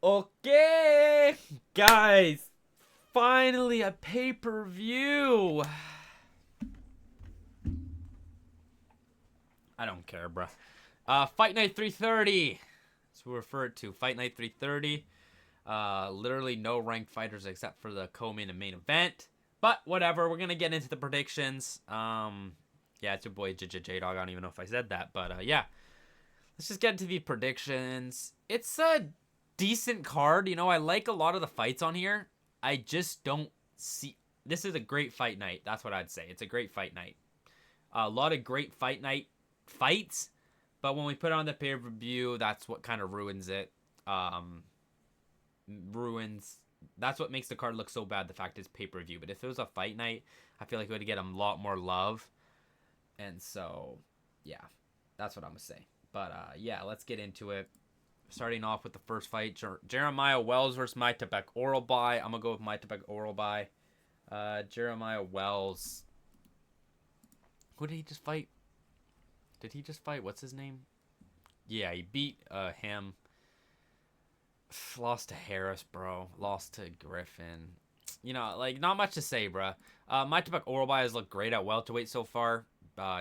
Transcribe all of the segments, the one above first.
Okay, guys, finally a pay-per-view. I don't care, bruh. Fight Night 330. That's what we refer to. Fight Night 330. Literally no ranked fighters except for the co-main and main event. But whatever, we're gonna get into the predictions. Yeah, it's your boy J-Dog. I don't even know if I said that, but yeah. Let's just get into the predictions. It's a decent card. You know, I like a lot of the fights on here. I just don't see... This is a great fight night. That's what I'd say. It's a great fight night. A lot of great fight night fights. But when we put it on the pay-per-view, that's what kind of ruins it. That's what makes the card look so bad, the fact it's pay-per-view. But if it was a fight night, I feel like it would get a lot more love. And so, yeah. That's what I'm going to say. But, yeah, let's get into it. Starting off with the first fight, Jeremiah Wells versus Myktybek Orolbai. I'm going to go with Myktybek Orolbai. Jeremiah Wells. Who did he just fight? Did he just fight? What's his name? Yeah, he beat him. Lost to Harris, bro. Lost to Griffin. You know, like, not much to say, bro. Myktybek Orolbai has looked great at welterweight so far.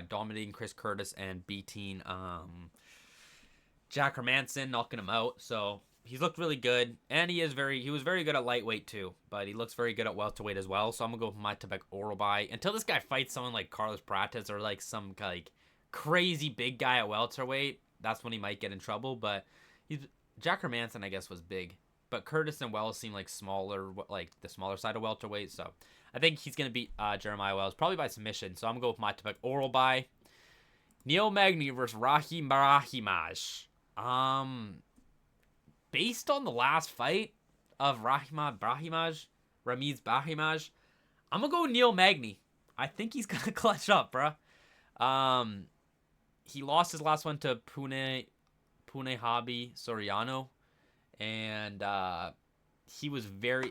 Dominating Chris Curtis and beating Jack Hermanson, knocking him out. So he's looked really good, and he was very good at lightweight too. But he looks very good at welterweight as well. So I'm gonna go with Myktybek Orolbai until this guy fights someone like Carlos Prates or like some like crazy big guy at welterweight. That's when he might get in trouble. But Jack Hermanson, I guess, was big. But Curtis and Wells seem like smaller, like the smaller side of welterweight. So I think he's going to beat Jeremiah Wells, probably by submission. So I'm going to go with Myktybek Orolbai. Neil Magny versus Brahimaj. Based on the last fight of Ramiz Brahimaj, I'm going to go with Neil Magny. I think he's going to clutch up, bro. He lost his last one to Punehabi Soriano. And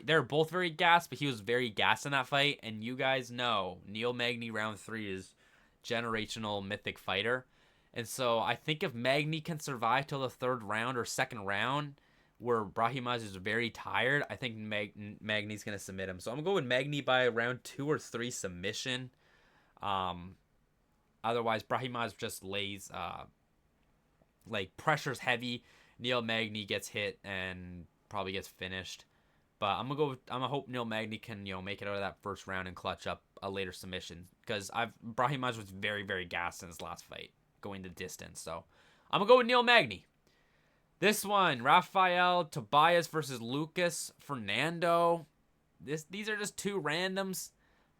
they're both very gassed, but he was very gassed in that fight. And you guys know Neil Magny round 3 is generational mythic fighter. And so I think if Magny can survive till the third round or second round, where Brahimaj is very tired, I think Magny's going to submit him. So I'm going to go with Magny by round 2 or 3 submission. Otherwise, Brahimaj just lays, pressure's heavy. Neil Magny gets hit and probably gets finished. But I'm gonna hope Neil Magny can, make it out of that first round and clutch up a later submission. Because Brahimaj was very, very gassed in his last fight, going the distance. So I'm gonna go with Neil Magny. This one, Rafael Tobias versus Lucas Fernando. These are just two randoms.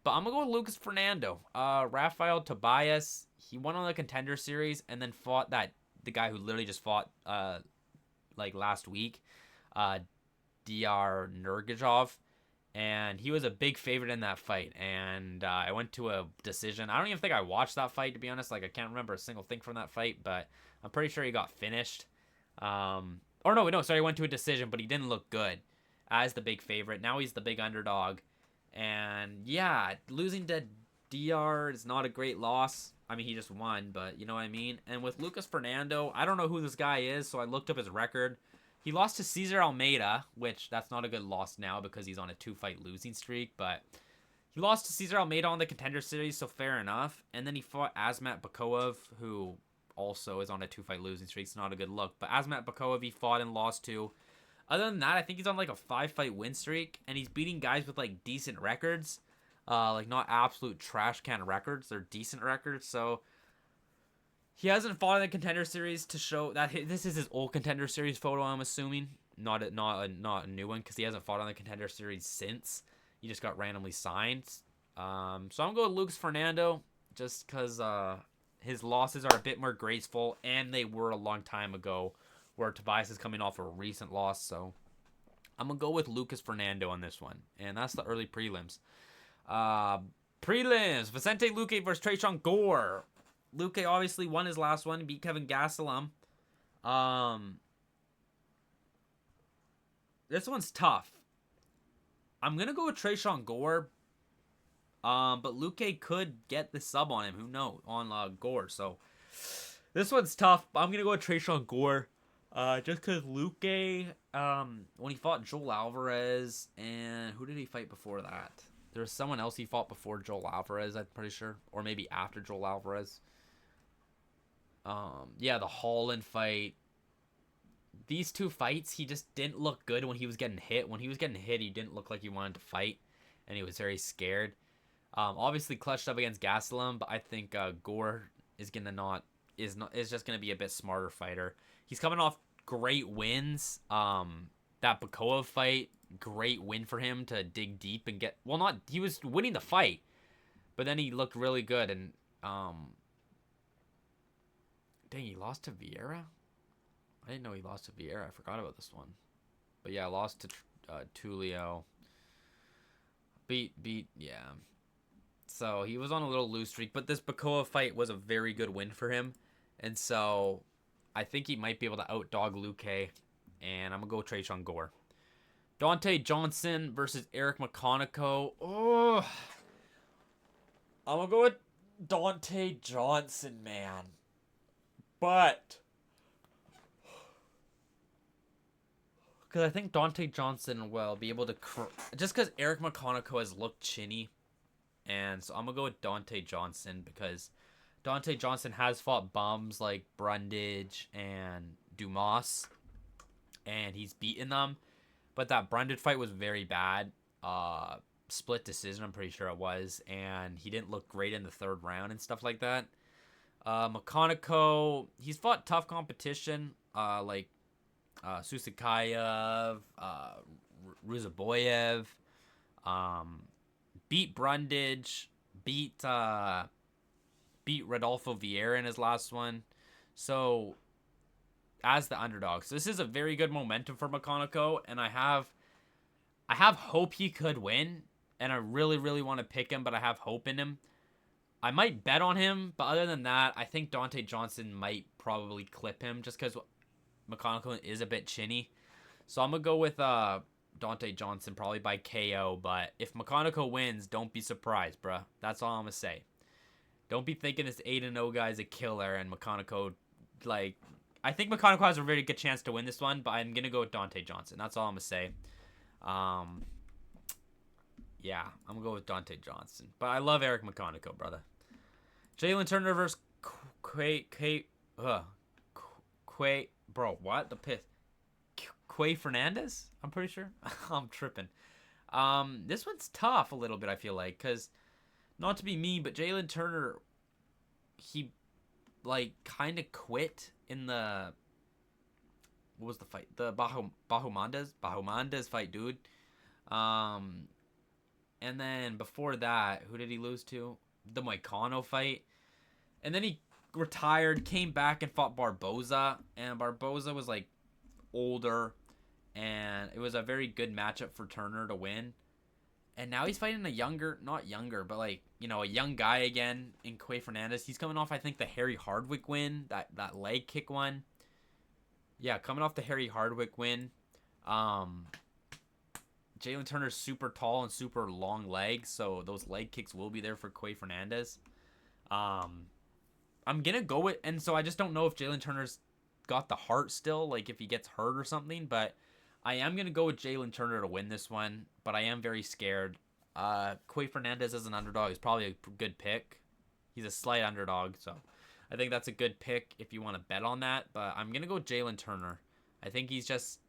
But I'm gonna go with Lucas Fernando. Rafael Tobias, he won on the Contender Series and then fought the guy who literally just fought last week, Dr. Nurgajov, and he was a big favorite in that fight, and I went to a decision. I don't even think I watched that fight, to be honest. I can't remember a single thing from that fight, but I'm pretty sure he got finished. He went to a decision, but he didn't look good as the big favorite. Now he's the big underdog, and yeah, losing to DR is not a great loss. I mean, he just won, but you know what I mean? And with Lucas Fernando, I don't know who this guy is, so I looked up his record. He lost to Cesar Almeida, which that's not a good loss now because he's on a 2-fight losing streak, but he lost to Cesar Almeida on the Contender Series, so fair enough. And then he fought Asmat Bakov, who also is on a 2-fight losing streak. It's not a good look. But Asmat Bakov, he fought and lost to. Other than that, I think he's on like a 5-fight win streak, and he's beating guys with like decent records. Not absolute trash can records. They're decent records. So he hasn't fought in the Contender Series to show that this is his old Contender Series photo, I'm assuming. Not a new one, because he hasn't fought on the Contender Series since. He just got randomly signed. So I'm going to go with Lucas Fernando, just because his losses are a bit more graceful, and they were a long time ago, where Tobias is coming off a recent loss. So I'm going to go with Lucas Fernando on this one. And that's the early prelims. Prelims, Vicente Luque versus Tresean Gore. Luque obviously won his last one, beat Kevin Gastelum. This one's tough. I'm gonna go with Tresean Gore. But Luque could get the sub on him. Who knows? On Gore. So this one's tough. But I'm gonna go with Tresean Gore. Just because Luque, when he fought Joel Alvarez, and who did he fight before that? There was someone else he fought before Joel Alvarez, I'm pretty sure. Or maybe after Joel Alvarez. Yeah, the Holland fight. These two fights, he just didn't look good when he was getting hit. When he was getting hit, he didn't look like he wanted to fight, and he was very scared. Obviously clutched up against Gastelum, but I think Gore is just gonna be a bit smarter fighter. He's coming off great wins. That Bacoa fight, great win for him to dig deep and get. Well, not he was winning the fight, but then he looked really good and dang, he lost to Vieira. I didn't know he lost to Vieira. I forgot about this one. But yeah, lost to Tulio. Beat, yeah. So he was on a little loose streak, but this Bacoa fight was a very good win for him. And so I think he might be able to outdog Luque. And I'm going to go Tresean Gore. Donte Johnnson versus Eric McConico. Oh, I'm going to go with Donte Johnnson, man. But because I think Donte Johnnson will be able to... just because Eric McConico has looked chinny. And so I'm going to go with Donte Johnnson because Donte Johnnson has fought bums like Brundage and Dumas. And he's beaten them. But that Brundage fight was very bad. Split decision, I'm pretty sure it was. And he didn't look great in the third round and stuff like that. McConico, he's fought tough competition. Like Susikayev, Ruzaboyev, beat Brundage, beat Rodolfo Vieira in his last one. So as the underdog, so this is a very good momentum for McConico, and I have hope he could win, and I really, really want to pick him, but I have hope in him. I might bet on him, but other than that, I think Donte Johnnson might probably clip him just because McConico is a bit chinny. So I'm going to go with Donte Johnnson probably by KO, but if McConico wins, don't be surprised, bruh. That's all I'm going to say. Don't be thinking this 8-0 guy is a killer and McConico, like... I think McConico has a very good chance to win this one, but I'm going to go with Donte Johnnson. That's all I'm going to say. Yeah, I'm going to go with Donte Johnnson. But I love Eric McConico, brother. Jalin Turner versus Kaue, bro, what? The piss. Kaue Fernandes? I'm pretty sure. I'm tripping. This one's tough a little bit, I feel like, because, not to be mean, but Jalin Turner, he, like, kind of quit in the, what was the fight? The Bahamondes fight, dude. And then before that, who did he lose to? The Moicano fight. And then he retired, came back and fought Barboza. And Barboza was like older. And it was a very good matchup for Turner to win. And now he's fighting a younger, not younger, but like, you know, a young guy again in Kaue Fernandes. He's coming off, I think, the Harry Hardwick win, that leg kick one. Yeah, coming off the Harry Hardwick win. Jalin Turner's super tall and super long legs, so those leg kicks will be there for Kaue Fernandes. I'm going to go with, and so I just don't know if Jalin Turner's got the heart still, like if he gets hurt or something, but I am going to go with Jalin Turner to win this one, but I am very scared. Kaue Fernandes as an underdog is probably a good pick. He's a slight underdog, so I think that's a good pick if you want to bet on that, but I'm going to go with Jalin Turner. I think he's just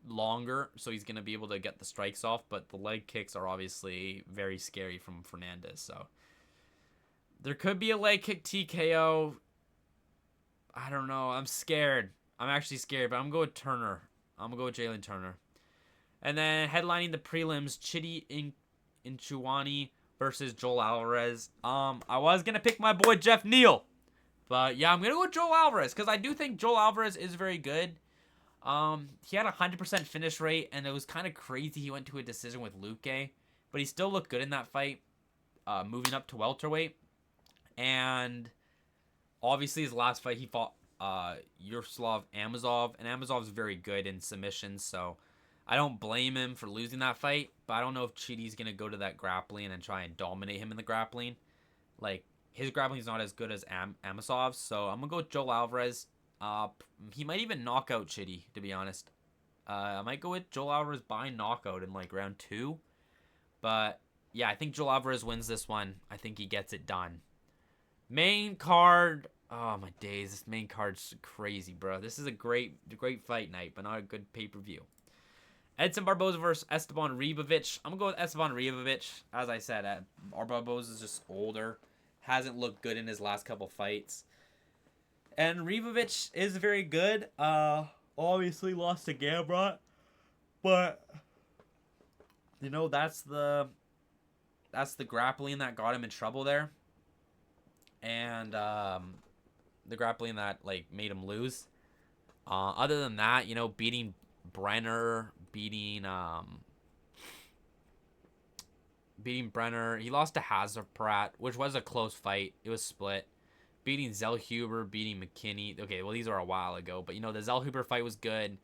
longer, so he's going to be able to get the strikes off, but the leg kicks are obviously very scary from Fernandes, so there could be a leg kick TKO. I don't know. I'm scared. I'm actually scared, but I'm going to go with Turner. I'm going to go with Jalin Turner. And then headlining the prelims, Chidi Njokuani versus Joel Alvarez. I was going to pick my boy Jeff Neal, but yeah, I'm going to go with Joel Alvarez because I do think Joel Alvarez is very good. He had a 100% finish rate, and it was kind of crazy he went to a decision with Luque, but he still looked good in that fight, moving up to welterweight. And obviously his last fight, he fought Yaroslav Amosov, and Amosov's very good in submissions, so I don't blame him for losing that fight, but I don't know if Chidi's going to go to that grappling and try and dominate him in the grappling. Like, his grappling is not as good as Amosov's, so I'm going to go with Joel Alvarez. He might even knock out Chidi, to be honest. I might go with Joel Alvarez by knockout in like round 2. But yeah, I think Joel Alvarez wins this one. I think he gets it done. Main card. Oh my days, this main card's crazy, bro. This is a great fight night, but not a good pay-per-view. Edson Barboza versus Esteban Ribovics. I'm gonna go with Esteban Ribovics. As I said, Barboza is just older, hasn't looked good in his last couple fights, and Ribovics is very good. Obviously lost to Gamrot, but you know that's the grappling that got him in trouble there, and the grappling that like made him lose. Other than that, you know, beating Brenner, beating Brenner. He lost to Hazard-Pratt, which was a close fight. It was split. Beating Zellhuber, beating McKinney. Okay, well, these are a while ago. But, you know, the Zellhuber fight was good.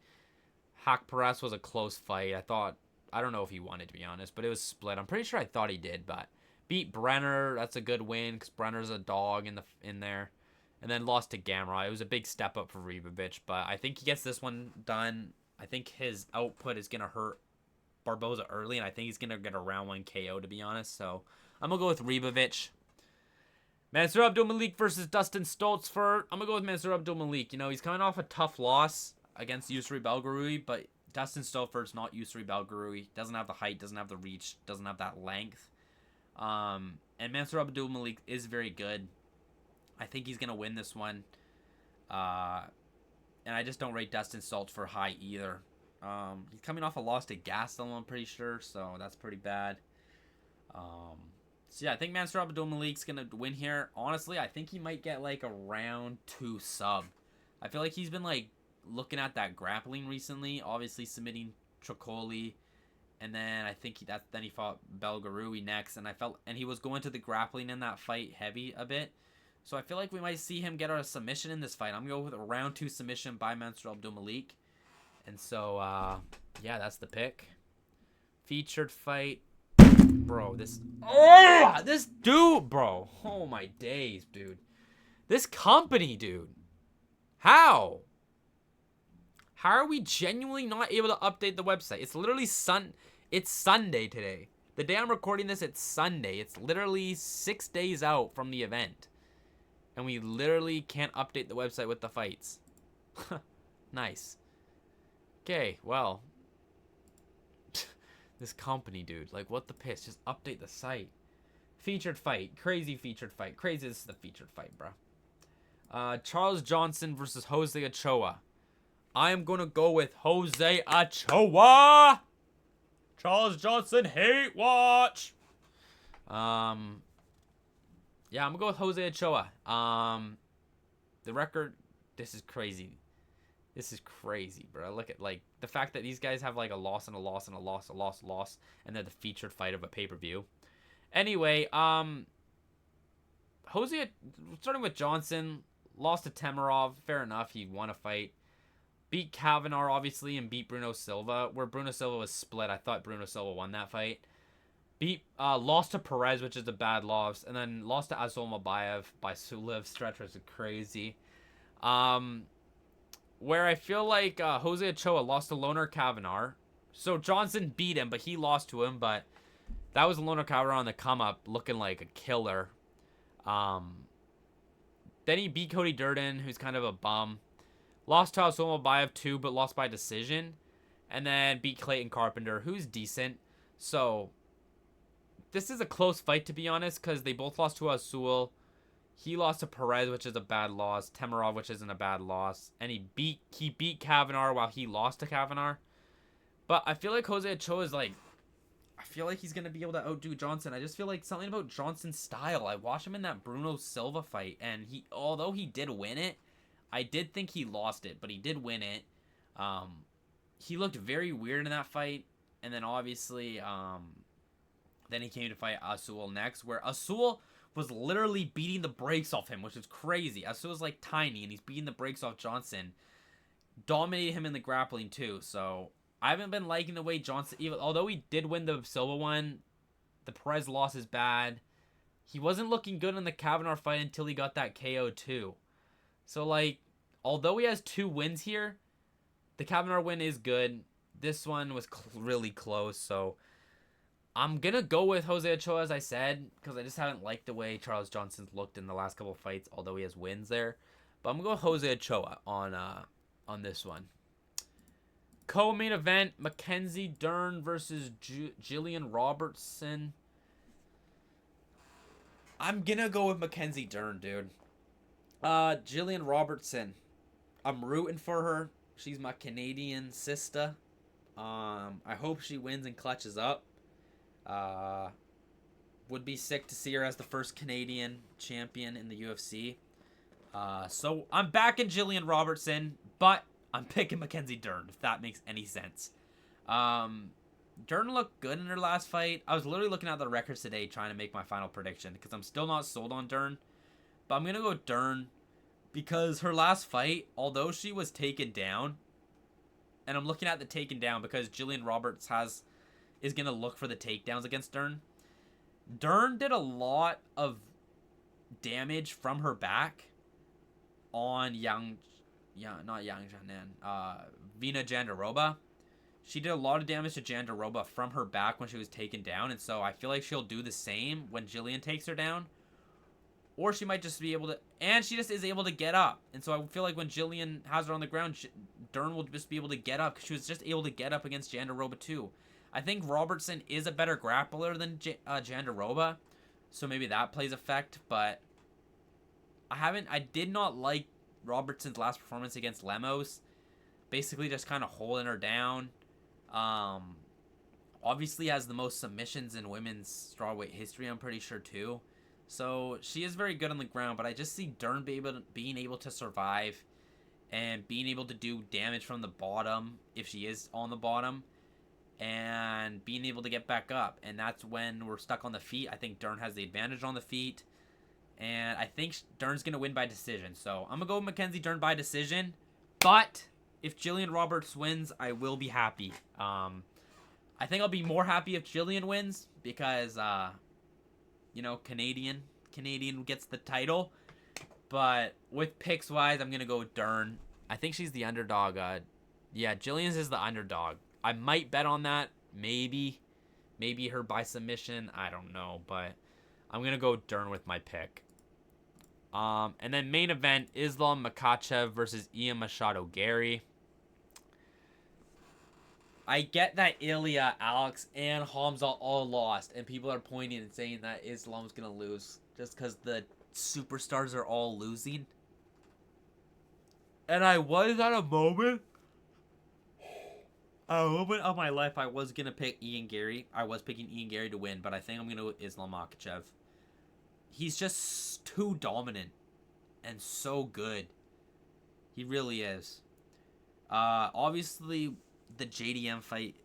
Hack-Perez was a close fight. I don't know if he won it, to be honest, but it was split. I'm pretty sure I thought he did, but beat Brenner. That's a good win because Brenner's a dog in there. And then lost to Gamrot. It was a big step up for Ribovics, but I think he gets this one done. I think his output is going to hurt Barboza early, and I think he's going to get a round 1 KO, to be honest. So I'm going to go with Ribovics. Mansur Abdul-Malik versus Dustin Stoltzfus. I'm going to go with Mansur Abdul-Malik. You know, he's coming off a tough loss against Yusri Belgarui, but Dustin Stoltzfus not Yusri Belgarui. Doesn't have the height, doesn't have the reach, doesn't have that length. And Mansur Abdul-Malik is very good. I think he's going to win this one. And I just don't rate Dustin Stoltzfus high either. He's coming off a loss to Gastelum, I'm pretty sure, so that's pretty bad. So yeah, I think Mansur Abdul-Malik's going to win here. Honestly, I think he might get like a round 2 sub. I feel like he's been like looking at that grappling recently, obviously submitting Tricoli, and then I think then he fought Belgarui next, and he was going to the grappling in that fight heavy a bit. So I feel like we might see him get a submission in this fight. I'm going to go with a round 2 submission by Mansur Abdul-Malik. And so, yeah, that's the pick. Featured fight. Bro, this dude, bro. Oh, my days, dude. This company, dude. How? How are we genuinely not able to update the website? It's literally it's Sunday today. The day I'm recording this, it's Sunday. It's literally 6 days out from the event. And we literally can't update the website with the fights. Nice. Okay, well. This company, dude. Like, what the piss? Just update the site. Featured fight. Crazy featured fight. Crazy, this is the featured fight, bro. Charles Johnston versus Jose Ochoa. I am going to go with Jose Ochoa. Charles Johnston, hate watch. Yeah, I'm going to go with Jose Ochoa. The record, this is crazy. This is crazy, bro. Look at, like, the fact that these guys have, like, a loss and a loss and a loss, a loss, a loss, and they're the featured fight of a pay-per-view. Anyway, Jose, starting with Johnston, lost to Temerov. Fair enough. He won a fight. Beat Kavanagh, obviously, and beat Bruno Silva, where Bruno Silva was split. I thought Bruno Silva won that fight. Lost to Perez, which is a bad loss, and then lost to Azolmabayev by Sulev. Stretch was crazy. Where I feel like Jose Ochoa lost to Loner Kavanagh. So Johnston beat him, but he lost to him. But that was Loner Kavanagh on the come-up, looking like a killer. Then he beat Cody Durden, who's kind of a bum. Lost to Azolmabayev too, but lost by decision. And then beat Clayton Carpenter, who's decent. So this is a close fight, to be honest, because they both lost to Azul. He lost to Perez, which is a bad loss. Temerov, which isn't a bad loss. And he beat Kavanagh while he lost to Kavanagh. But I feel like Jose Ochoa is like, I feel like he's going to be able to outdo Johnston. I just feel like something about Johnston's style. I watched him in that Bruno Silva fight, and although he did win it, I did think he lost it, but he did win it. He looked very weird in that fight. And then obviously, then he came to fight Azul next, where Azul was literally beating the brakes off him, which is crazy. Azul's like tiny, and he's beating the brakes off Johnston. Dominated him in the grappling too, so I haven't been liking the way Johnston, although he did win the Silva one, the Perez loss is bad. He wasn't looking good in the Kavanagh fight until he got that KO too. So, like, although he has 2 wins here, the Kavanaugh win is good. This one was really close, so I'm going to go with Jose Ochoa, as I said, because I just haven't liked the way Charles Johnson's looked in the last couple of fights, although he has wins there. But I'm going to go with Jose Ochoa on this one. Co-main event, Mackenzie Dern versus Jillian Robertson. I'm going to go with Mackenzie Dern, dude. Jillian Robertson. I'm rooting for her. She's my Canadian sister. I hope she wins and clutches up. Would be sick to see her as the first Canadian champion in the UFC. So I'm backing Jillian Robertson, but I'm picking Mackenzie Dern, if that makes any sense. Dern looked good in her last fight. I was literally looking at the records today trying to make my final prediction because I'm still not sold on Dern. But I'm going to go Dern because her last fight, although she was taken down, and I'm looking at the taken down because Jillian Roberts is going to look for the takedowns against Dern. Dern did a lot of damage from her back on Vina Jandiroba. She did a lot of damage to Jandiroba from her back when she was taken down, and so I feel like she'll do the same when Jillian takes her down. Or she might just be able to, and she just is able to get up. And so I feel like when Jillian has her on the ground, Dern will just be able to get up because she was just able to get up against Jandiroba too. I think Robertson is a better grappler than Jandiroba, so maybe that plays effect. But I did not like Robertson's last performance against Lemos. Basically just kind of holding her down. Obviously has the most submissions in women's strawweight history, I'm pretty sure too. So she is very good on the ground, but I just see Dern being able to survive and being able to do damage from the bottom if she is on the bottom, and being able to get back up. And that's when we're stuck on the feet. I think Dern has the advantage on the feet, and I think Dern's going to win by decision. So I'm going to go with Mackenzie Dern by decision, but if Jillian Roberts wins, I will be happy. I think I'll be more happy if Jillian wins because, Canadian gets the title. But with picks wise, I'm gonna go with Dern. I think she's the underdog. Jillian's is the underdog. I might bet on that. Maybe her by submission. I don't know, but I'm gonna go Dern with my pick. And then main event, Islam Makhachev versus Ian Machado Gary. I get that Ilya, Alex, and Hamza all lost, and people are pointing and saying that Islam's going to lose just because the superstars are all losing. And I was at a moment of my life, I was going to pick Ian Gary. I was picking Ian Gary to win, but I think I'm going to go with Islam Makhachev. He's just too dominant and so good. He really is. Obviously, the JDM fight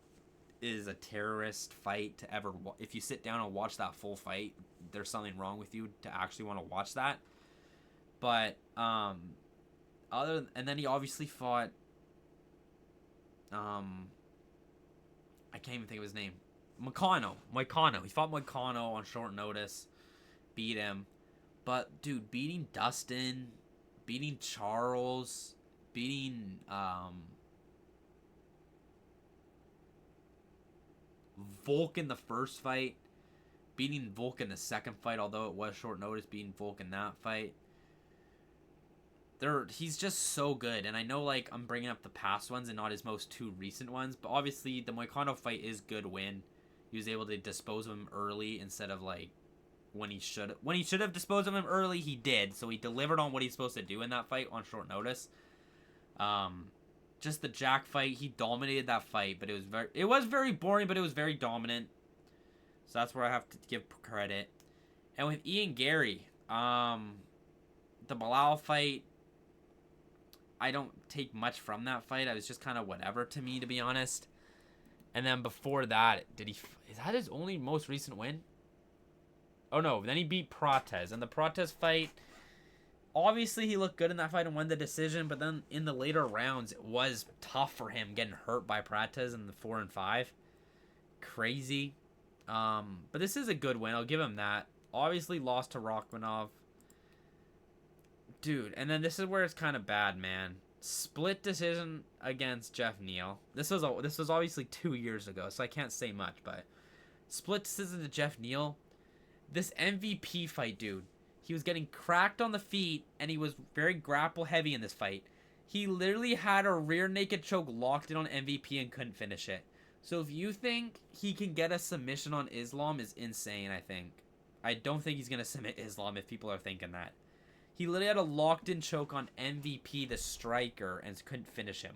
is a terrorist fight to ever. If you sit down and watch that full fight, there's something wrong with you to actually want to watch that. But and then he obviously fought. I can't even think of his name. Moicano. He fought Moicano on short notice, beat him. But dude, beating Dustin, beating Charles, beating Volk in the first fight, beating Volk in the second fight, although it was short notice, beating Volk in that fight. He's just so good, and I know I'm bringing up the past ones and not his most 2 recent ones, but obviously the Moicano fight is good win. He was able to dispose of him early instead of when he should have disposed of him early, he did. So he delivered on what he's supposed to do in that fight on short notice. Just the Jack fight, he dominated that fight, but it was very boring, but it was very dominant. So that's where I have to give credit. And with Ian Gary, the Bilal fight, I don't take much from that fight. I was just kind of whatever to me, to be honest. And then before that, is that his only most recent win? Oh no, then he beat Prates. And the Prates fight, obviously he looked good in that fight and won the decision, but then in the later rounds, it was tough for him getting hurt by Prates in the 4 and 5. Crazy. But this is a good win. I'll give him that. Obviously lost to Rachmanov. Dude, and then this is where it's kind of bad, man. Split decision against Jeff Neal. This was obviously 2 years ago, so I can't say much, but split decision to Jeff Neal. This MVP fight, dude. He was getting cracked on the feet, and he was very grapple heavy in this fight. He literally had a rear naked choke locked in on MVP and couldn't finish it. So if you think he can get a submission on Islam is insane, I think. I don't think he's going to submit Islam if people are thinking that. He literally had a locked-in choke on MVP, the striker, and couldn't finish him.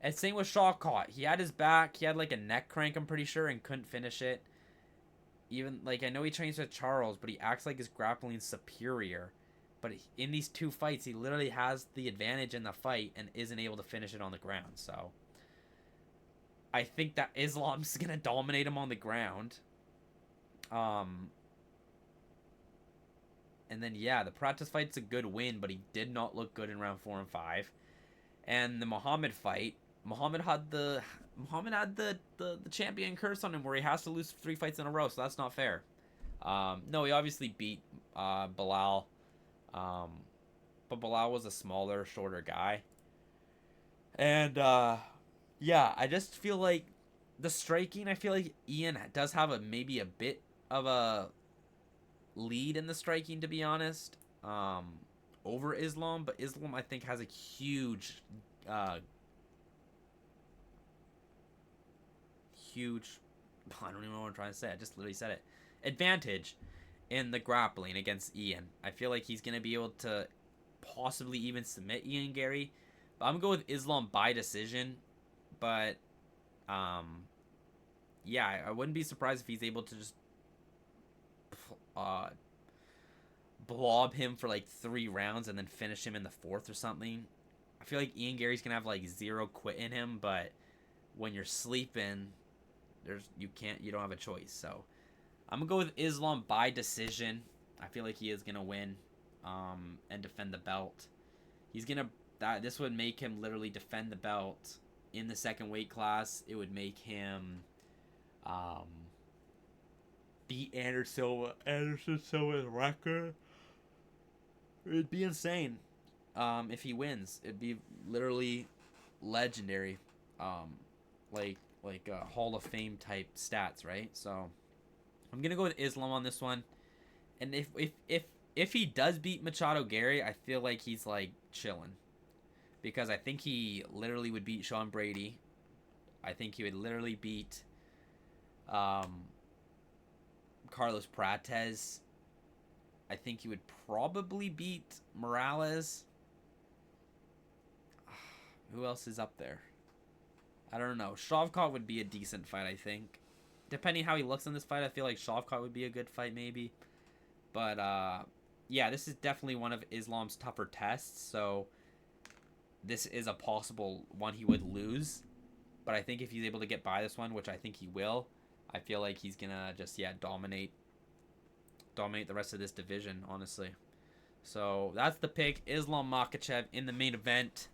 And same with Shawcott. He had his back. He had, like, a neck crank, I'm pretty sure, and couldn't finish it. Even, like, I know he trains with Charles, but he acts like his grappling's superior. But in these 2 fights, he literally has the advantage in the fight and isn't able to finish it on the ground. So, I think that Islam's going to dominate him on the ground. And then, yeah, the practice fight's a good win, but he did not look good in round 4 and 5. And the Muhammad fight, Muhammad had the champion curse on him where he has to lose 3 fights in a row, so that's not fair. No, he obviously beat Bilal. But Bilal was a smaller, shorter guy. And, yeah, I just feel like the striking, I feel like Ian does have maybe a bit of a lead in the striking, to be honest, over Islam, but Islam I think has a huge I don't even know what I'm trying to say, I just literally said it, advantage in the grappling against Ian. I feel like he's going to be able to possibly even submit Ian Gary, but I'm going to go with Islam by decision, but yeah, I wouldn't be surprised if he's able to just blob him for like 3 rounds and then finish him in the 4th or something. I feel like Ian Gary's gonna have like 0 quit in him, but when you're sleeping, you don't have a choice. So I'm gonna go with Islam by decision. I feel like he is gonna win and defend the belt. This would make him literally defend the belt in the 2nd weight class. It would make him beat Anderson Silva's record. It'd be insane if he wins. It'd be literally legendary, like Hall of Fame type stats, right? So I'm gonna go with Islam on this one. And if he does beat Machado Gary, I feel like he's like chilling, because I think he literally would beat Sean Brady. I think he would literally beat Carlos Prates. I think he would probably beat Morales. Who else is up there? I don't know. Shavkat would be a decent fight, I think. Depending how he looks in this fight, I feel like Shavkat would be a good fight, maybe. But, yeah, this is definitely one of Islam's tougher tests, so this is a possible one he would lose. But I think if he's able to get by this one, which I think he will, I feel like he's gonna just, yeah, dominate the rest of this division, honestly. So that's the pick, Islam Makhachev in the main event.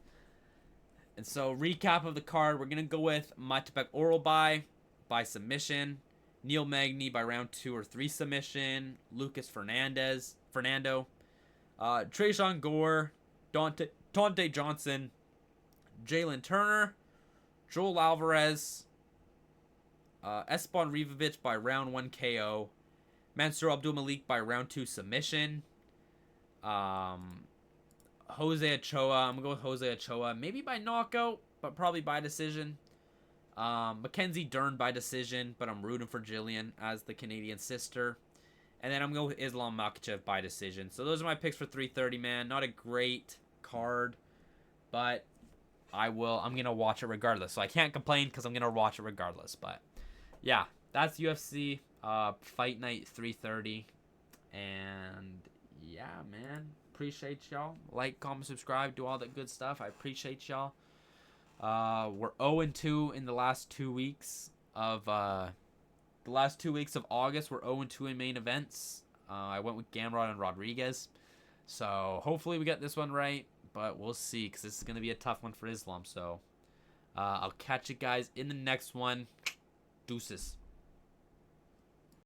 And so recap of the card, we're gonna go with Myktybek Orolbai by submission, Neil Magny by round 2 or 3 submission, Fernando, Tresean Gore, Donte Johnnson, Jalin Turner, Joel Alvarez, Esteban Ribovics by round 1 KO, Mansur Abdul-Malik by round 2 submission, Jose Ochoa, I'm going to go with Jose Ochoa, maybe by knockout, but probably by decision. Mackenzie Dern by decision, but I'm rooting for Jillian as the Canadian sister. And then I'm going with Islam Makhachev by decision. So those are my picks for 330, man. Not a great card, but I'm going to watch it regardless. So I can't complain because I'm going to watch it regardless. But yeah, that's UFC Fight Night 330. And yeah, man. Appreciate y'all. Like, comment, subscribe, do all that good stuff. I appreciate y'all. We're 0-2 in the last 2 weeks of August. We're 0-2 in main events. I went with Gamrot and Rodriguez. So hopefully we get this one right, but we'll see, because this is going to be a tough one for Islam. So I'll catch you guys in the next one. Deuces.